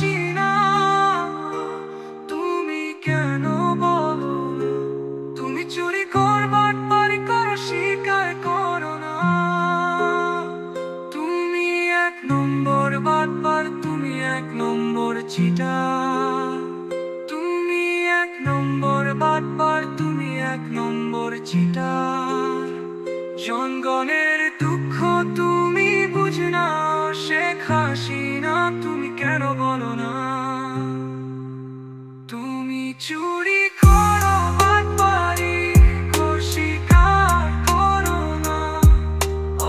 হাসিনা, তুমি কেন বলো না? তুমি চুরি করবার পারি করো, স্বীকার করো না। তুমি এক নম্বর বাটপার, তুমি এক নম্বর চিটার। তুমি এক নম্বর বাটপার, তুমি এক নম্বর চিটার। জনগণের দুঃখ তুমি বুঝো না, শেখ হাসিনা তুমি কেন বলো না? তুমি চুরি করো বাটপারি করো, স্বীকার করো না।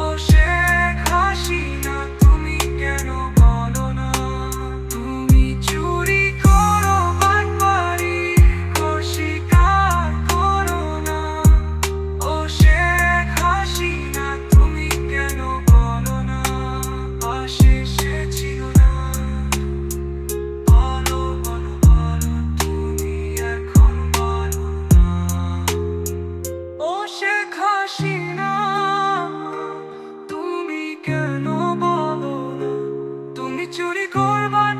ও শেখ হাসিনা তুমি কেন বলো না? তুমি চুরি করো বাটপারি করো, স্বীকার করো না। ও শেখ হাসিনা তুমি কেন বলো না? পাশে সে ছিল না। বলো বলো বলো, তুমি এখন বলো না। ও শেখ হাসিনা তুমি কেন বলো না? তুমি চুরি করবার